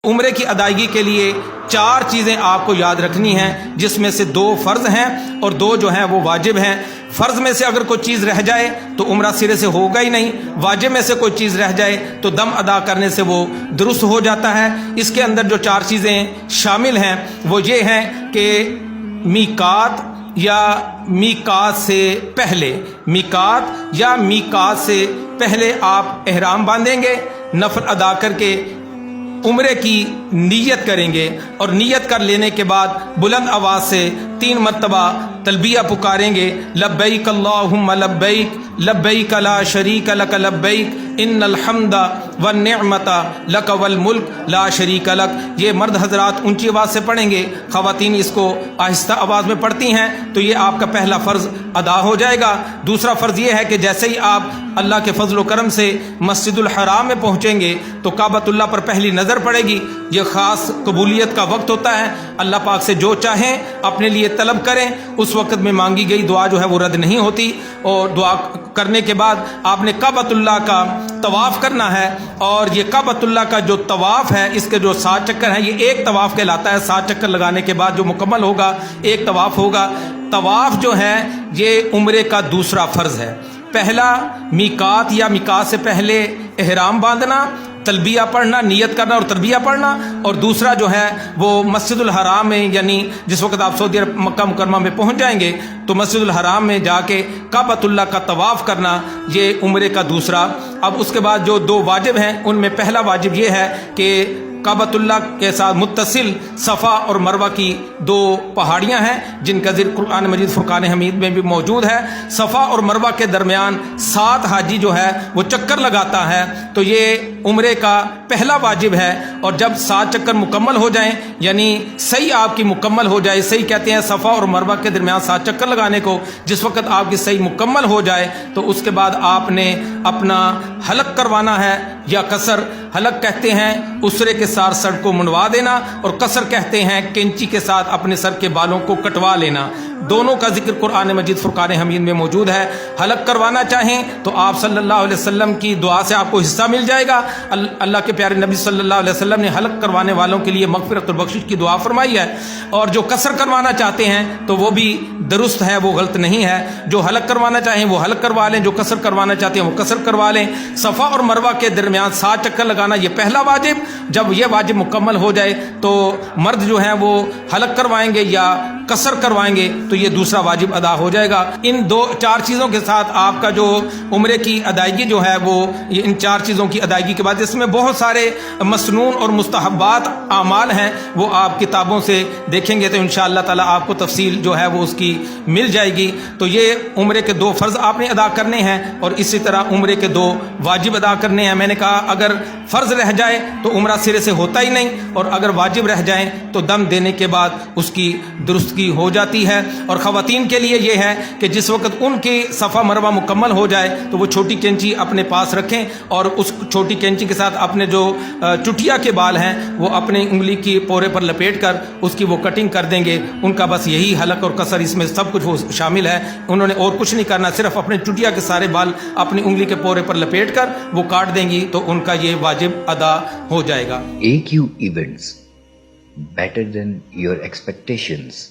عمرے کی ادائیگی کے لیے 4 چیزیں آپ کو یاد رکھنی ہیں، جس میں سے 2 فرض ہیں اور 2 جو ہیں وہ واجب ہیں۔ فرض میں سے اگر کوئی چیز رہ جائے تو عمرہ سرے سے ہوگا ہی نہیں، واجب میں سے کوئی چیز رہ جائے تو دم ادا کرنے سے وہ درست ہو جاتا ہے۔ اس کے اندر جو 4 چیزیں شامل ہیں وہ یہ ہیں کہ میقات یا میقات سے پہلے، میقات یا میقات سے پہلے آپ احرام باندھیں گے، نفل ادا کر کے عمرے کی نیت کریں گے، اور نیت کر لینے کے بعد بلند آواز سے 3 مرتبہ تلبیہ پکاریں گے، لبیک اللہم لبیک لبیک لا شریک لک لبیک ان الحمد والنعمت لک والملک لا شریک لک۔ یہ مرد حضرات اونچی آواز سے پڑھیں گے، خواتین اس کو آہستہ آواز میں پڑھتی ہیں، تو یہ آپ کا پہلا فرض ادا ہو جائے گا۔ دوسرا فرض یہ ہے کہ جیسے ہی آپ اللہ کے فضل و کرم سے مسجد الحرام میں پہنچیں گے تو کعبۃ اللہ پر پہلی نظر پڑے گی۔ یہ خاص قبولیت کا وقت ہوتا ہے، اللہ پاک سے جو چاہیں اپنے لیے طلب کریں، اس وقت میں مانگی گئی دعا جو ہے وہ رد نہیں ہوتی۔ اور دعا کرنے کے بعد آپ نے کعبۃ اللہ کا طواف کرنا ہے، اور یہ کعبۃ اللہ کا جو طواف ہے اس کے جو 7 چکر ہیں، یہ ایک طواف کہلاتا ہے۔ 7 چکر لگانے کے بعد جو مکمل ہوگا ایک طواف ہوگا۔ طواف جو ہے یہ عمرے کا دوسرا فرض ہے۔ پہلا میقات یا میقات سے پہلے احرام باندھنا، تلبیہ پڑھنا، نیت کرنا اور تلبیہ پڑھنا، اور دوسرا جو ہے وہ مسجد الحرام میں، یعنی جس وقت آپ سعودی عرب مکہ مکرمہ میں پہنچ جائیں گے تو مسجد الحرام میں جا کے کعبۃ اللہ کا طواف کرنا، یہ عمرے کا دوسرا۔ اب اس کے بعد جو 2 واجب ہیں ان میں پہلا واجب یہ ہے کہ کعبۃ اللہ کے ساتھ متصل صفا اور مروہ کی 2 پہاڑیاں ہیں جن کا ذکر قرآن مجید فرقان حمید میں بھی موجود ہے۔ صفا اور مروہ کے درمیان 7 حاجی جو ہے وہ چکر لگاتا ہے، تو یہ عمرے کا پہلا واجب ہے۔ اور جب 7 چکر مکمل ہو جائیں، یعنی صحیح آپ کی مکمل ہو جائے، صحیح کہتے ہیں صفا اور مروہ کے درمیان 7 چکر لگانے کو، جس وقت آپ کی صحیح مکمل ہو جائے تو اس کے بعد آپ نے اپنا حلق کروانا ہے یا قصر۔ حلق کہتے ہیں اسرے کے ساتھ سر کو منڈوا دینا، اور قصر کہتے ہیں کینچی کے ساتھ اپنے سر کے بالوں کو کٹوا لینا۔ دونوں کا ذکر قرآن مجید فرقان حمید میں موجود ہے۔ حلق کروانا چاہیں تو آپ صلی اللہ علیہ وسلم کی دعا سے آپ کو حصہ مل جائے گا۔ اللہ کے پیارے نبی صلی اللہ علیہ وسلم نے حلق کروانے والوں کے لیے مغفرت البخشش کی دعا فرمائی ہے۔ اور جو قصر کروانا چاہتے ہیں تو وہ بھی درست ہے، وہ غلط نہیں ہے۔ جو حلق کروانا چاہیں وہ حلق کروا لیں، جو قصر کروانا چاہتے ہیں وہ قصر کروا لیں۔ صفا اور مروہ کے درمیان 7 چکر لگانا یہ پہلا واجب۔ جب یہ واجب مکمل ہو جائے تو مرد جو ہیں وہ حلق کروائیں گے یا قصر کروائیں گے تو یہ دوسرا واجب ادا ہو جائے گا۔ ان 4 چیزوں کے ساتھ آپ کا جو عمرے کی ادائیگی جو ہے وہ ان 4 چیزوں کی ادائیگی کے بعد، اس میں بہت سارے مسنون اور مستحبات اعمال ہیں، وہ آپ کتابوں سے دیکھیں گے تو انشاءاللہ تعالی آپ کو تفصیل جو ہے وہ اس کی مل جائے گی۔ تو یہ عمرے کے 2 فرض آپ نے ادا کرنے ہیں، اور اسی طرح عمرے کے 2 واجب ادا کرنے ہیں۔ میں نے کہا اگر فرض رہ جائے تو عمرہ سرے سے ہوتا ہی نہیں، اور اگر واجب رہ جائیں تو دم دینے کے بعد اس کی درستگی ہو جاتی ہے۔ اور خواتین کے لیے یہ ہے کہ جس وقت ان کی صفا مروہ مکمل ہو جائے تو وہ چھوٹی کینچی اپنے پاس رکھیں، اور اس چھوٹی کینچی کے ساتھ اپنے جو چٹیا کے بال ہیں وہ اپنے انگلی کی پورے پر لپیٹ کر اس کی وہ کٹنگ کر دیں گے۔ ان کا بس یہی حلق اور قصر، اس میں سب کچھ وہ شامل ہے، انہوں نے اور کچھ نہیں کرنا، صرف اپنے چٹیا کے سارے بال اپنی انگلی کے پورے پر لپیٹ کر وہ کاٹ دیں گی تو ان کا یہ واجب ادا ہو جائے گا۔ AQ Events, better than your expectations.